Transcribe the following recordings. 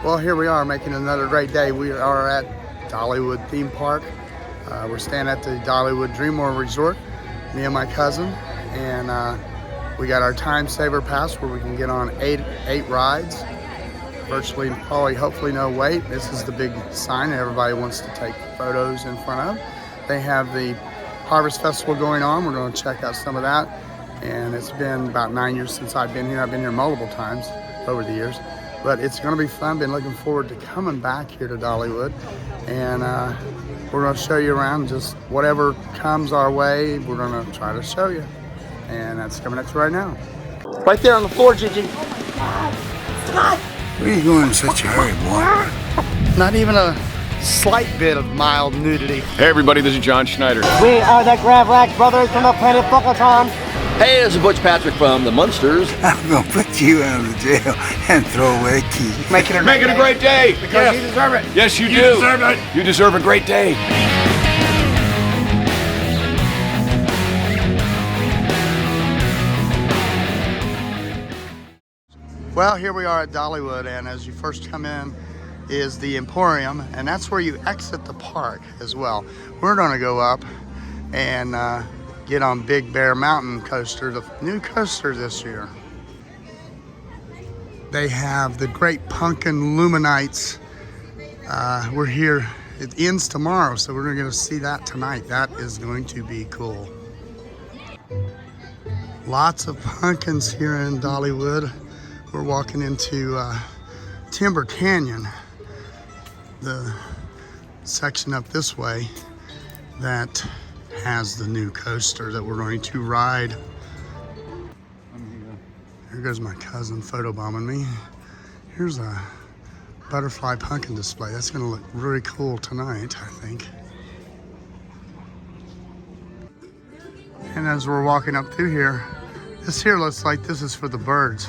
Well, here we are making another great day. We are at Dollywood Theme Park. We're staying at the Dollywood Dream World Resort, me and my cousin, and we got our time saver pass where we can get on eight rides, virtually, probably, hopefully no wait. This is the big sign that everybody wants to take photos in front of. They have the Harvest Festival going on. We're going to check out some of that, and it's been about 9 years since I've been here. I've been here multiple times over the years. But it's going to be fun. Been looking forward to coming back here to Dollywood, and we're going to show you around. Just whatever comes our way, we're going to try to show you, and that's coming at you right now. Right there on the floor, Gigi. Where are you going in such a hurry, boy? Not even a slight bit of mild nudity. Hey everybody, this is John Schneider. We are the Gravlax brothers from the planet Fuckleton. Hey, this is Butch Patrick from the Munsters. I'm gonna put you out of the jail and throw away a key. Making a great day. Because you deserve it. Yes, you do. You deserve it. You deserve a great day. Well, here we are at Dollywood, and as you first come in is the Emporium, and that's where you exit the park as well. We're gonna go up and get on Big Bear Mountain Coaster, the new coaster this year. They have the Great Pumpkin Luminites. We're here, it ends tomorrow, so we're gonna see that tonight. That is going to be cool. Lots of pumpkins here in Dollywood. We're walking into Timber Canyon, the section up this way that has the new coaster that we're going to ride. Here goes my cousin photobombing me. Here's a butterfly pumpkin display. That's gonna look really cool tonight, I think. And as we're walking up through here, this here looks like this is for the birds.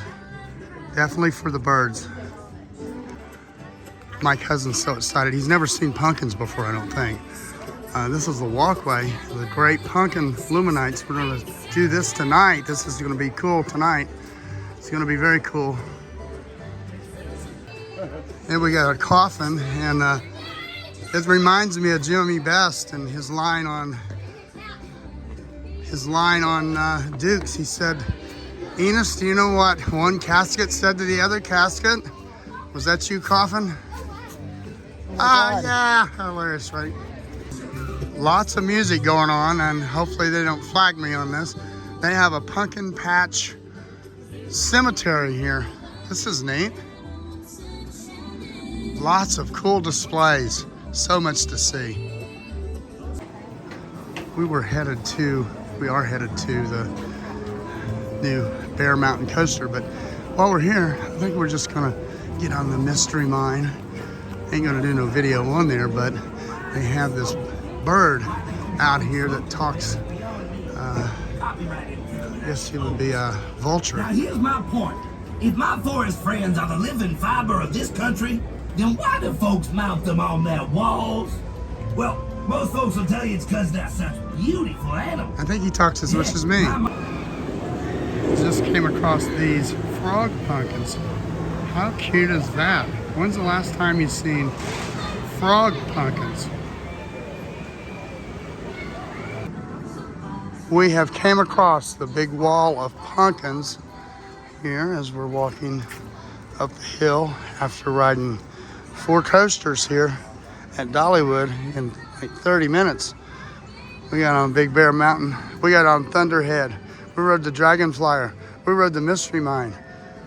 Definitely for the birds. My cousin's so excited. He's never seen pumpkins before, I don't think. This is the walkway, the Great Pumpkin Luminites. We're gonna do this tonight. This is gonna be cool tonight. It's gonna be very cool. And we got a coffin, and it reminds me of Jimmy Best and his line on Dukes. He said, "Enos, do you know what one casket said to the other casket? Was that you, coffin?" Yeah, hilarious, right? Lots of music going on, and hopefully they don't flag me on this. They have a pumpkin patch cemetery here. This is neat. Lots of cool displays. So much to see. We are headed to the new Bear Mountain Coaster, but while we're here, I think we're just gonna get on the Mystery Mine. Ain't gonna do no video on there, but they have this bird out here that talks, I guess it would be a vulture. Now here's my point. If my forest friends are the living fiber of this country, then why do folks mount them on their walls? Well, most folks will tell you it's because they're such beautiful animals. I think he talks as much as me. Just came across these frog pumpkins. How cute is that? When's the last time you've seen frog pumpkins? We have came across the big wall of pumpkins here as we're walking up the hill after riding 4 coasters here at Dollywood in like 30 minutes. We got on Big Bear Mountain. We got on Thunderhead. We rode the Dragon Flyer. We rode the Mystery Mine.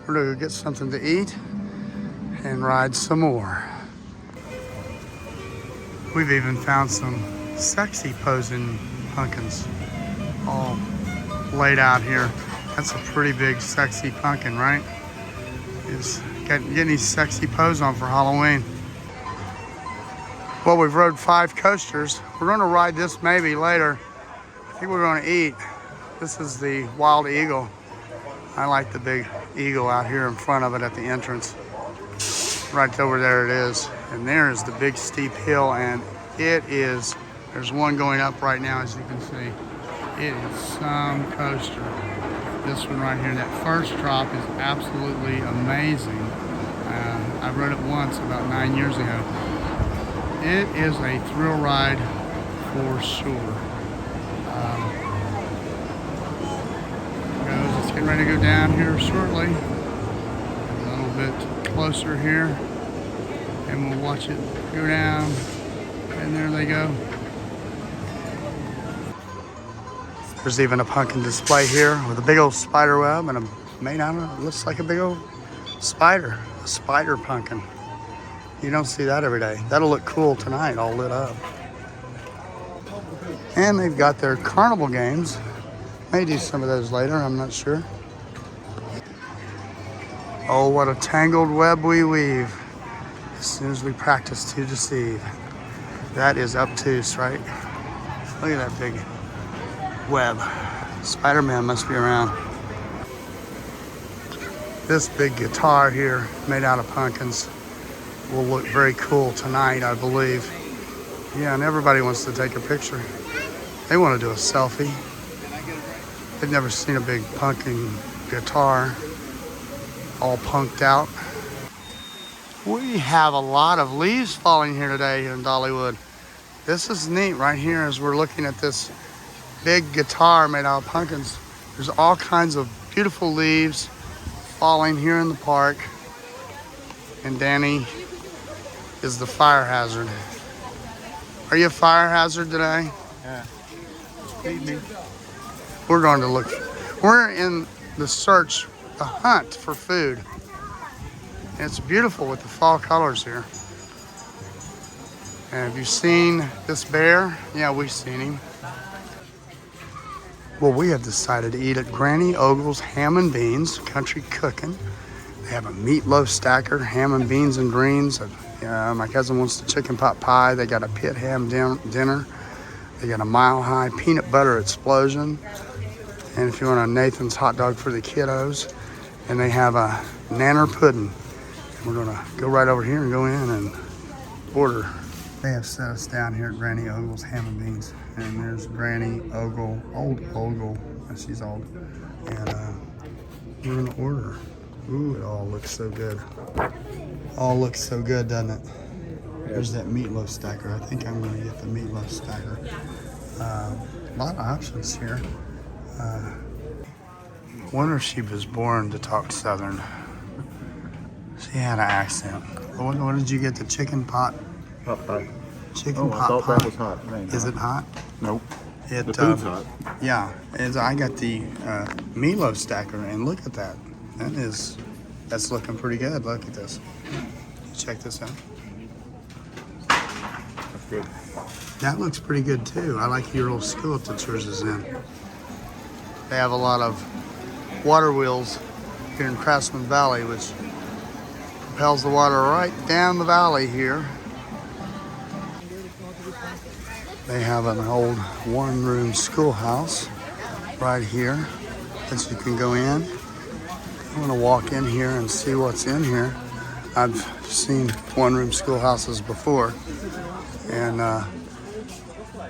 We're gonna go get something to eat and ride some more. We've even found some sexy posing pumpkins all laid out here. That's a pretty big sexy pumpkin, right? It's getting his sexy pose on for Halloween. Well, we've rode 5 coasters. We're gonna ride this maybe later. I think we're gonna eat. This is the Wild Eagle. I like the big eagle out here in front of it at the entrance. Right over there it is. And there is the big steep hill, and there's one going up right now, as you can see. It is some coaster. This one right here, that first drop is absolutely amazing. I I rode it once about 9 years ago. It is a thrill ride for sure. It's getting ready to go down here shortly. A little bit closer here, and we'll watch it go down. And there they go. There's even a pumpkin display here with a big old spider web and made out of it looks like a big old spider, a spider pumpkin. You don't see that every day. That'll look cool tonight, all lit up. And they've got their carnival games. May do some of those later, I'm not sure. Oh, what a tangled web we weave. As soon as we practice to deceive. That is obtuse, right? Look at that big web. Spider-Man must be around. This big guitar here, made out of pumpkins, will look very cool tonight, I believe. Yeah, and everybody wants to take a picture. They want to do a selfie. They've never seen a big pumpkin guitar all punked out. We have a lot of leaves falling here today here in Dollywood. This is neat right here as we're looking at this big guitar made out of pumpkins. There's all kinds of beautiful leaves falling here in the park. And Danny is the fire hazard. Are you a fire hazard today? Yeah. We're going to look. We're in the search, the hunt for food. And it's beautiful with the fall colors here. And have you seen this bear? Yeah, we've seen him. Well, we have decided to eat at Granny Ogle's Ham and Beans, Country Cooking. They have a meatloaf stacker, ham and beans and greens. My cousin wants the chicken pot pie. They got a pit ham dinner. They got a Mile High peanut butter explosion. And if you want a Nathan's hot dog for the kiddos. And they have a nanner pudding. We're gonna go right over here and go in and order. They have set us down here at Granny Ogle's Ham and Beans. And there's Granny Ogle, old Ogle, she's old. And we're gonna order. Ooh, it all looks so good. All looks so good, doesn't it? There's that meatloaf stacker. I think I'm gonna get the meatloaf stacker. A lot of options here. Wonder if she was born to talk Southern. She had an accent. What did you get? The chicken pot? Pot pie. Chicken pot I thought pie. that was hot. Is it hot? Nope. The food's hot. Yeah, I got the meatloaf stacker, and look at that. That's looking pretty good. Look at this. Check this out. That's good. That looks pretty good too. I like your little skillet that yours is in. They have a lot of water wheels here in Craftsman Valley, which propels the water right down the valley here. They have an old one-room schoolhouse right here that you can go in. I want to walk in here and see what's in here. I've seen one-room schoolhouses before, and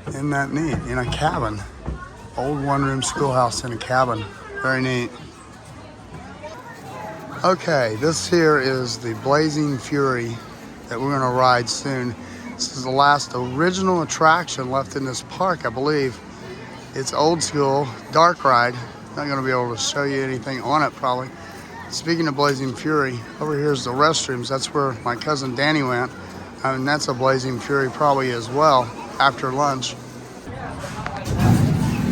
isn't that neat? In a cabin, old one-room schoolhouse in a cabin, very neat. Okay, this here is the Blazing Fury that we're gonna ride soon. This is the last original attraction left in this park, I believe. It's old school, dark ride. Not gonna be able to show you anything on it probably. Speaking of Blazing Fury, over here is the restrooms. That's where my cousin Danny went. I mean, that's a Blazing Fury probably as well after lunch.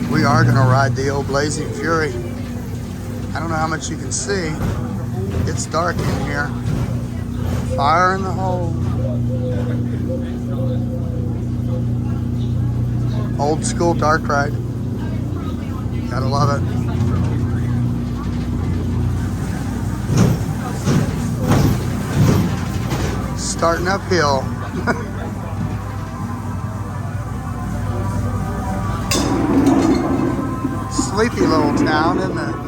We are gonna ride the old Blazing Fury. I don't know how much you can see. It's dark in here. Fire in the hole. Old school dark ride. Gotta love it. Starting uphill. Sleepy little town, isn't it?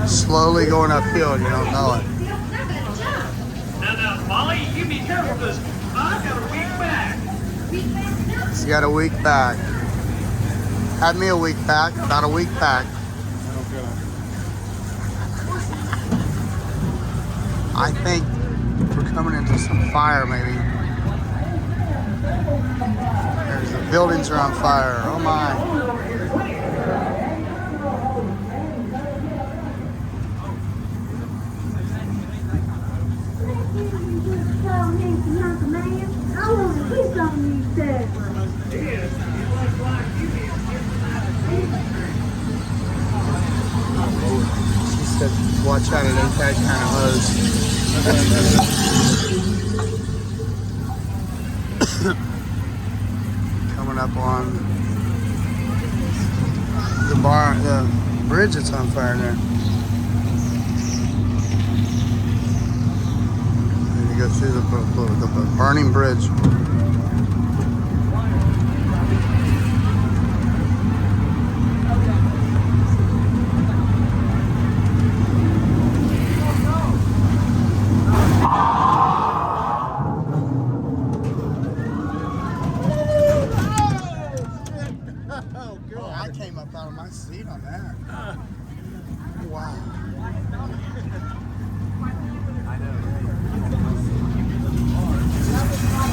Slowly going uphill and you don't know it. Now, Molly, you be careful because I've got a got a week back. Had me a week back, about a week back. I think we're coming into some fire, maybe. The buildings are on fire. Oh my. She said, watch out, it ain't that kind of hose. Coming up on the bridge that's on fire there. And you go through the burning bridge. I came up out of my seat on that. Wow.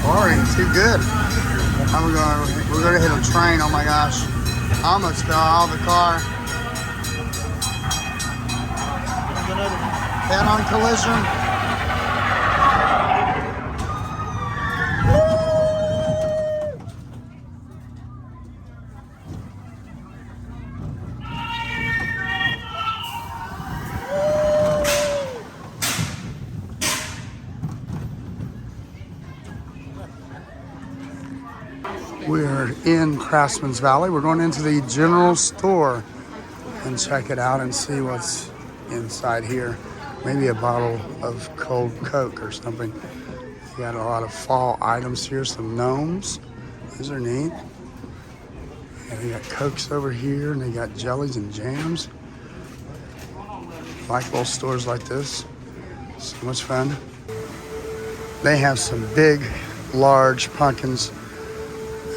Bar ain't too good. We're gonna hit a train. Oh my gosh. I almost fell out of the car. Head-on collision. We are in Craftsman's Valley. We're going into the general store and check it out and see what's inside here. Maybe a bottle of cold Coke or something. You got a lot of fall items here, some gnomes. These are neat. And they got Cokes over here, and they got jellies and jams. Like little stores like this. So much fun. They have some big, large pumpkins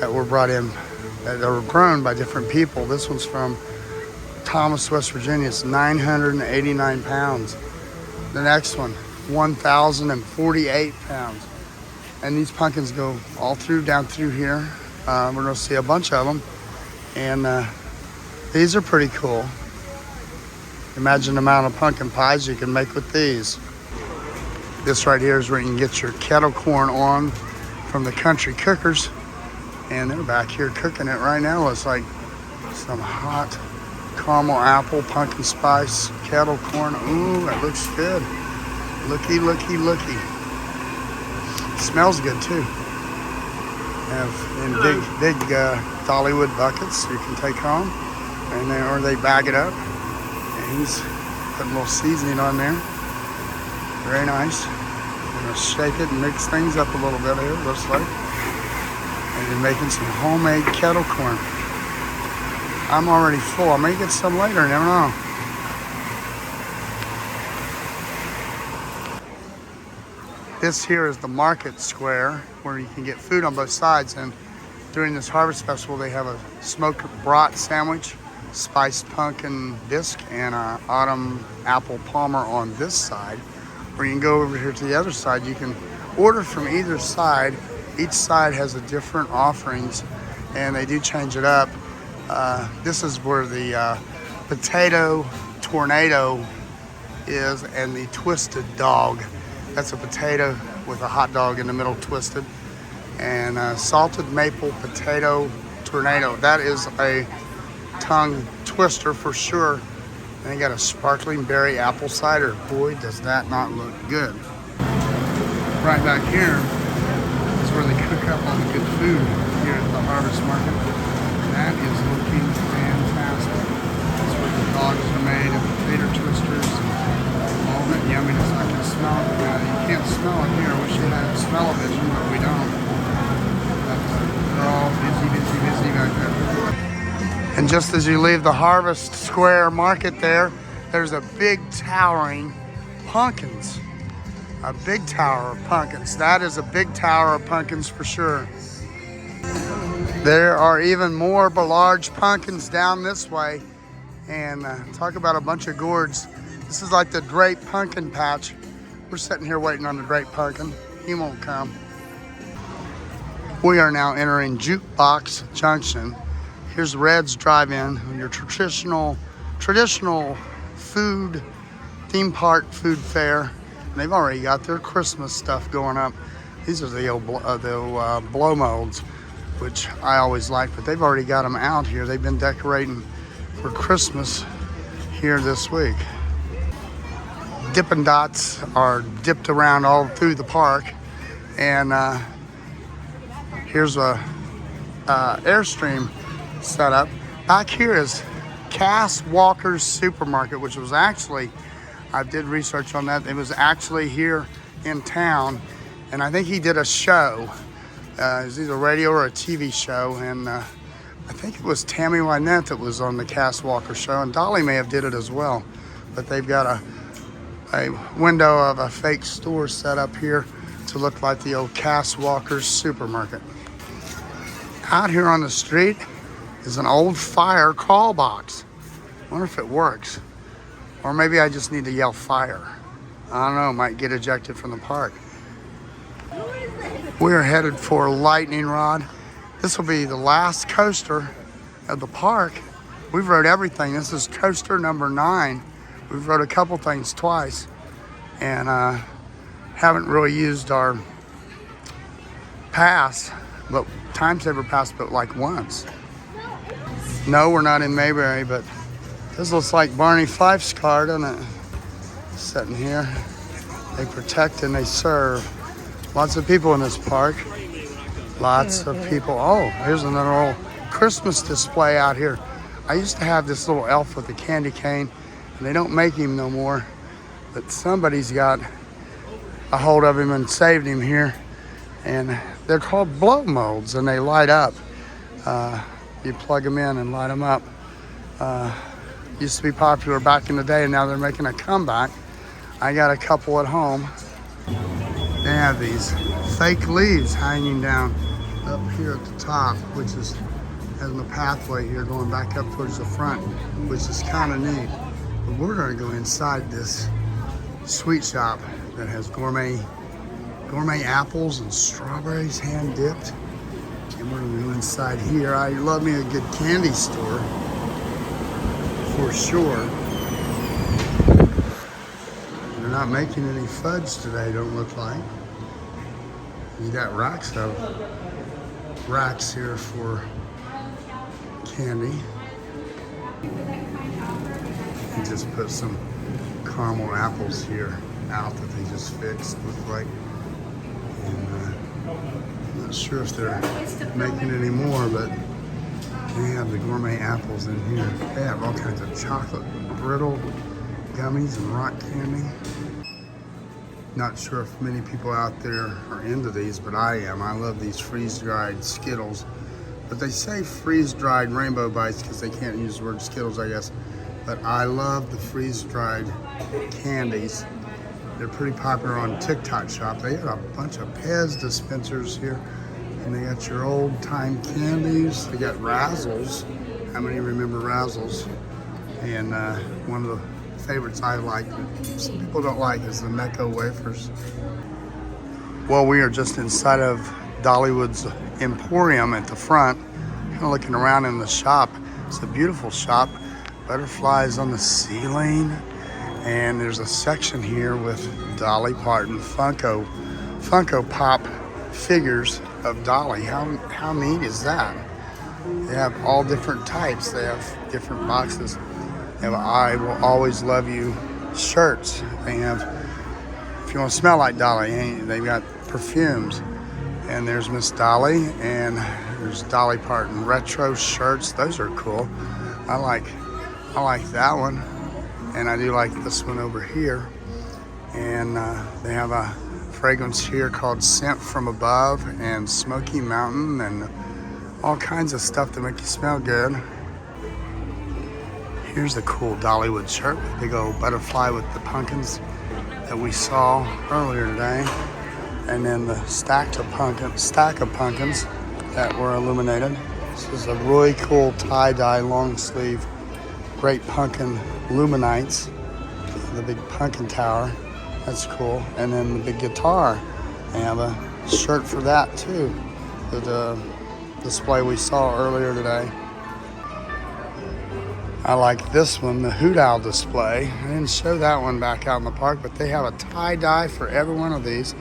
that were brought in, that were grown by different people. This one's from Thomas, West Virginia. It's 989 pounds. The next one, 1,048 pounds. And these pumpkins go all through, down through here. We're gonna see a bunch of them. And these are pretty cool. Imagine the amount of pumpkin pies you can make with these. This right here is where you can get your kettle corn on from the country cookers. And they're back here cooking it right now. It's like some hot caramel apple pumpkin spice kettle corn. Ooh, that looks good. Looky, looky, looky. Smells good too. Have in big Dollywood buckets you can take home, and or they bag it up. And he's putting a little seasoning on there. Very nice. I'm gonna shake it and mix things up a little bit here. Looks like. And you're making some homemade kettle corn. I'm already full. I may get some later, never know. This here is the market square where you can get food on both sides. And during this Harvest Festival, they have a smoked brat sandwich, spiced pumpkin disc, and autumn apple palmer on this side. Or you can go over here to the other side. You can order from either side. Each side has a different offerings, and they do change it up. This is where the potato tornado is, and the twisted dog. That's a potato with a hot dog in the middle twisted. And salted maple potato tornado. That is a tongue twister for sure. And they got a sparkling berry apple cider. Boy, does that not look good. Right back here is where they cook up all the good food here at the Harvest Market. That is looking fantastic. That's where the dogs are made and potato twisters. All that yumminess. I can smell it. You can't smell it here. I wish you had smell-o-vision, but we don't. But they're all busy back there. And just as you leave the Harvest Square Market there's a big towering pumpkins. A big tower of pumpkins. That is a big tower of pumpkins for sure. There are even more large pumpkins down this way. And talk about a bunch of gourds. This is like the great pumpkin patch. We're sitting here waiting on the great pumpkin. He won't come. We are now entering Jukebox Junction. Here's Red's Drive-In, your traditional food, theme park food fair. And they've already got their Christmas stuff going up. These are the old blow molds, which I always like, but they've already got them out here. They've been decorating for Christmas here this week. Dippin' Dots are dipped around all through the park, and here's a Airstream setup. Back here is Cass Walker's Supermarket, which was actually, I did research on that. It was actually here in town, and I think he did a show. It was either a radio or a TV show, and I think it was Tammy Wynette that was on the Cass Walker show, and Dolly may have did it as well. But they've got a window of a fake store set up here to look like the old Cass Walker's Supermarket. Out here on the street is an old fire call box. I wonder if it works. Or maybe I just need to yell fire. I don't know, might get ejected from the park. We are headed for Lightning Rod. This will be the last coaster of the park. We've rode everything. This is coaster number 9. We've rode a couple things twice, and haven't really used our pass, but time saver pass, but like once. No, we're not in Mayberry, but this looks like Barney Fife's car, doesn't it? Sitting here. They protect and they serve. Lots of people in this park. Lots of people. Oh, here's another old Christmas display out here. I used to have this little elf with a candy cane, and they don't make him no more, but somebody's got a hold of him and saved him here. And they're called blow molds, and they light up. You plug them in and light them up. Used to be popular back in the day, and now they're making a comeback. I got a couple at home. They have these fake leaves hanging down up here at the top, which is having a pathway here going back up towards the front, which is kind of neat. But we're going to go inside this sweet shop that has gourmet apples and strawberries hand dipped. And we're going to go inside here. I love me a good candy store for sure. They're not making any fudge today, don't look like. You got racks here for candy. You just put some caramel apples here out that they just fixed, look like. And I'm not sure if they're making any more, but they have the gourmet apples in here. They have all kinds of chocolate brittle gummies and rock candy. Not sure if many people out there are into these, but I am. I love these freeze-dried Skittles. But they say freeze-dried Rainbow Bites because they can't use the word Skittles, I guess. But I love the freeze-dried candies. They're pretty popular on TikTok Shop. They got a bunch of Pez dispensers here. And they got your old-time candies. They got Razzles. How many remember Razzles? And one of the favorites I like, but some people don't like, is the Necco wafers. Well, we are just inside of Dollywood's Emporium at the front, kind of looking around in the shop. It's a beautiful shop. Butterflies on the ceiling, and there's a section here with Dolly Parton Funko Pop figures of Dolly. How neat is that? They have all different types. They have different boxes. They have I Will Always Love You shirts. They have, if you want to smell like Dolly, they've got perfumes. And there's Miss Dolly, and there's Dolly Parton retro shirts. Those are cool. I like that one, and I do like this one over here. And they have a fragrance here called Scent From Above and Smoky Mountain, and all kinds of stuff to make you smell good. Here's a cool Dollywood shirt with a big old butterfly with the pumpkins that we saw earlier today. And then the stack of pumpkins that were illuminated. This is a really cool tie-dye long sleeve, great pumpkin luminites. The big pumpkin tower, that's cool. And then the big guitar. They have a shirt for that too. The display we saw earlier today. I like this one, the Hoot Owl display. I didn't show that one back out in the park, but they have a tie-dye for every one of these.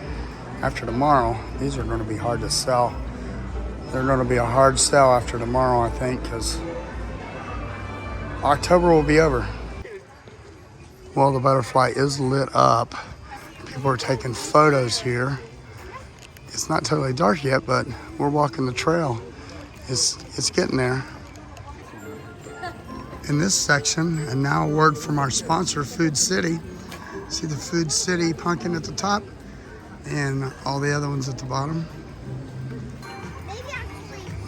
After tomorrow, these are going to be hard to sell. They're going to be a hard sell after tomorrow, I think, because October will be over. Well, the butterfly is lit up. People are taking photos here. It's not totally dark yet, but we're walking the trail. It's getting there. In this section, and now a word from our sponsor, Food City. See the Food City pumpkin at the top and all the other ones at the bottom.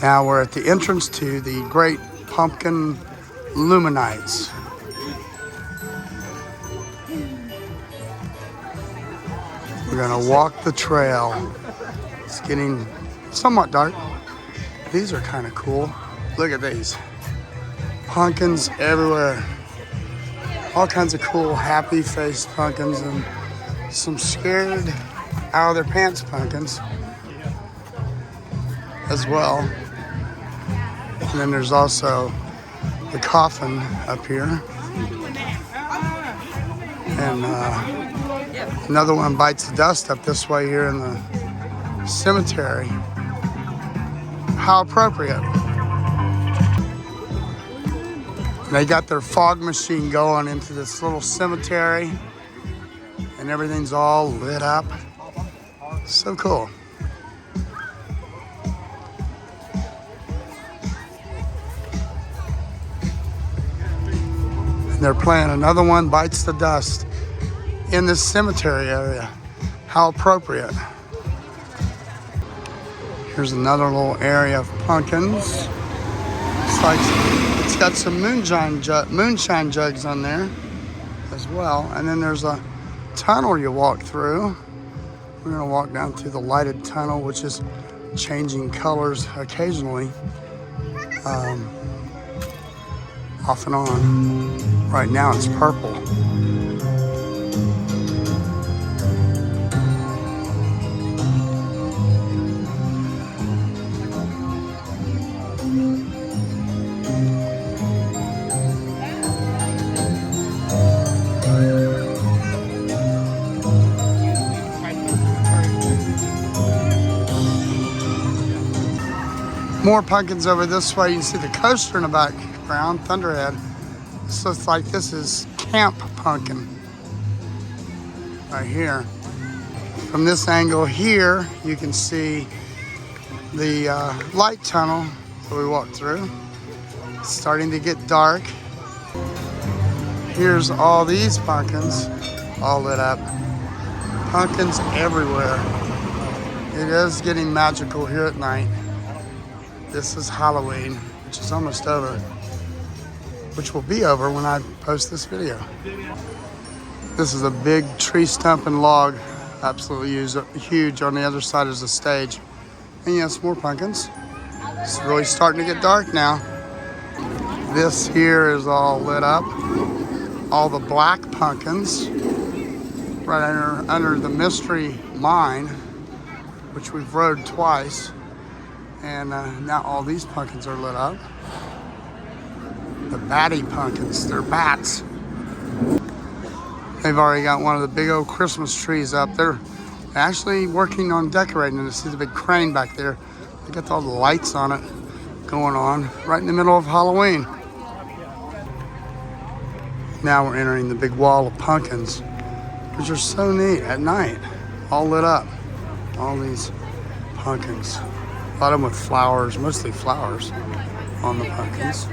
Now we're at the entrance to the Great Pumpkin Luminites. We're gonna walk the trail. It's getting somewhat dark. These are kind of cool. Look at these. Pumpkins everywhere. All kinds of cool, happy-faced pumpkins and some scared out of their pants pumpkins as well. And then there's also the coffin up here. And another one bites the dust up this way here in the cemetery. How appropriate. They got their fog machine going into this little cemetery and everything's all lit up. So cool. And they're playing another one bites the dust in this cemetery area. How appropriate. Here's another little area of pumpkins. It's like it's got some moonshine jugs on there as well. And then there's a tunnel you walk through. We're gonna walk down through the lighted tunnel, which is changing colors occasionally, off and on. Right now it's purple. More pumpkins over this way. You can see the coaster in the background, Thunderhead. This looks like this is Camp Pumpkin right here. From this angle here, you can see the light tunnel that we walked through. It's starting to get dark. Here's all these pumpkins all lit up. Pumpkins everywhere. It is getting magical here at night. This is Halloween, which is almost over, which will be over when I post this video. This is a big tree stump and log, absolutely huge. On the other side is the stage. And yes, more pumpkins. It's really starting to get dark now. This here is all lit up. All the black pumpkins right under the mystery mine, which we've rode twice. And now all these pumpkins are lit up. The batty pumpkins, they're bats. They've already got one of the big old Christmas trees up. They're actually working on decorating it. See the big crane back there. They got all the lights on it going on right in the middle of Halloween. Now we're entering the big wall of pumpkins, which are so neat at night, all lit up. All these pumpkins. A lot of them with flowers, mostly flowers on the pumpkins.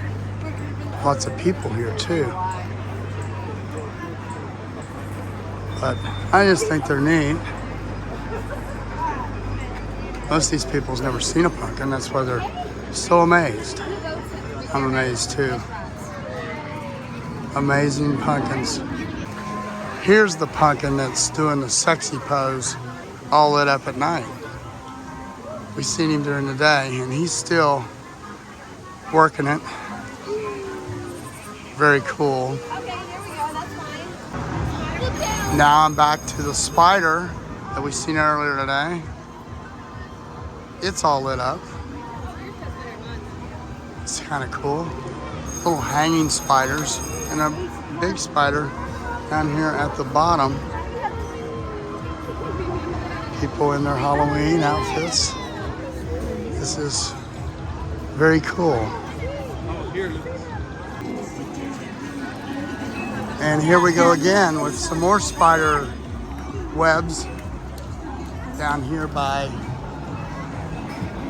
Lots of people here too. But I just think they're neat. Most of these people's never seen a pumpkin, that's why they're so amazed. I'm amazed too. Amazing pumpkins. Here's the pumpkin that's doing the sexy pose, all lit up at night. We seen him during the day, and he's still working it. Very cool. Okay, here we go. That's fine. Look down. Now I'm back to the spider that we seen earlier today. It's all lit up. It's kind of cool. Little hanging spiders and a big spider down here at the bottom. People in their Halloween outfits. This is very cool. And here we go again with some more spider webs down here by,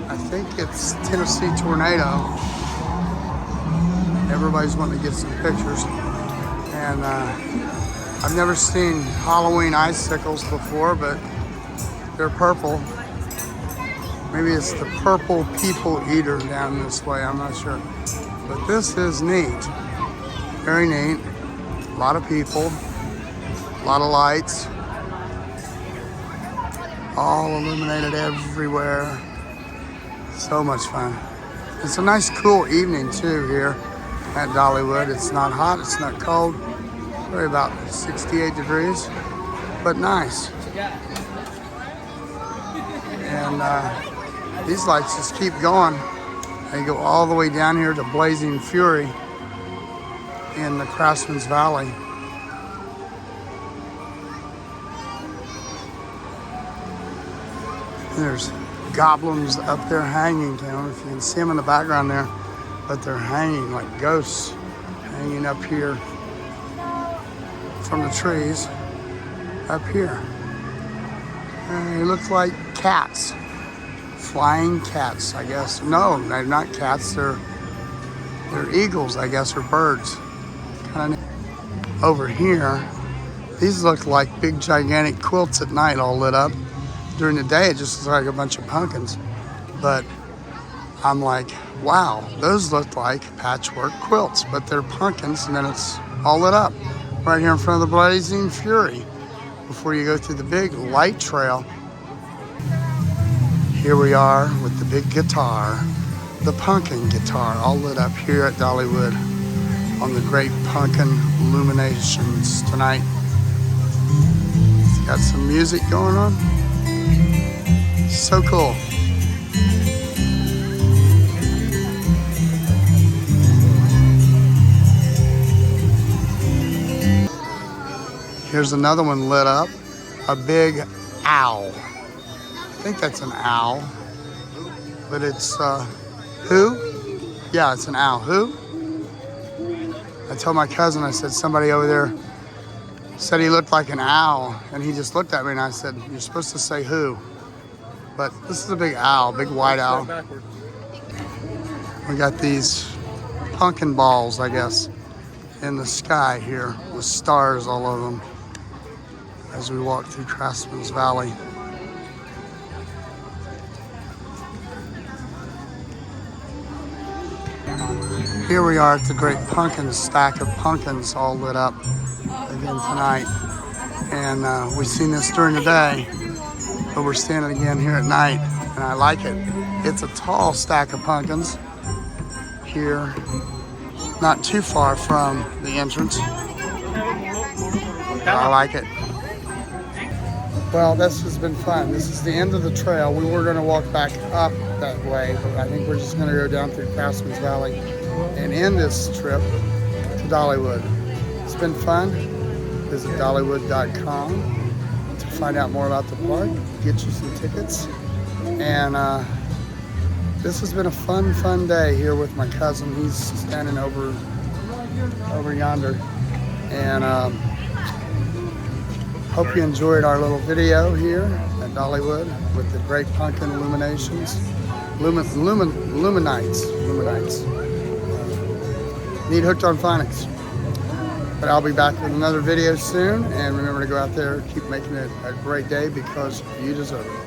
I think it's Tennessee Tornado. Everybody's wanting to get some pictures. And I've never seen Halloween icicles before, but they're purple. Maybe it's the purple people eater down this way, I'm not sure. But this is neat, very neat. A lot of people, a lot of lights, all illuminated everywhere. So much fun. It's a nice cool evening too here at Dollywood. It's not hot, it's not cold. Probably about 68 degrees, but nice. And these lights just keep going. They go all the way down here to Blazing Fury in the Craftsman's Valley. There's goblins up there hanging. I don't know if you can see them in the background there, but they're hanging like ghosts, hanging up here from the trees up here. And they look like cats, flying cats, I guess. No, they're not cats. They're eagles, I guess, or birds. Kind of over here. These look like big, gigantic quilts at night, all lit up. During the day, it just looks like a bunch of pumpkins. But I'm like, wow, those look like patchwork quilts, but they're pumpkins, and then it's all lit up right here in front of the Blazing Fury before you go through the big light trail. Here we are with the big guitar, the pumpkin guitar, all lit up here at Dollywood on the great pumpkin illuminations tonight. It's got some music going on. So cool. Here's another one lit up. A big owl. I think that's an owl. But it's, who? Yeah, it's an owl. Who? I told my cousin, I said, somebody over there said he looked like an owl. And he just looked at me and I said, you're supposed to say who. But this is a big owl, big white owl. We got these pumpkin balls, I guess, in the sky here with stars all over them as we walk through Craftsman's Valley. Here we are at the great pumpkin stack of pumpkins all lit up again tonight. And we've seen this during the day, but we're standing again here at night, and I like it. It's a tall stack of pumpkins here, not too far from the entrance. I like it. Well, this has been fun. This is the end of the trail. We were going to walk back up that way, but I think we're just going to go down through Craftsman's Valley and end this trip to Dollywood. It's been fun. Visit Dollywood.com to find out more about the park, get you some tickets. And this has been a fun day here with my cousin. He's standing over yonder. And hope you enjoyed our little video here at Dollywood with the great pumpkin illuminations. Luminites. Need Hooked on Phonics. But I'll be back with another video soon. And remember to go out there, keep making it a great day because you deserve it.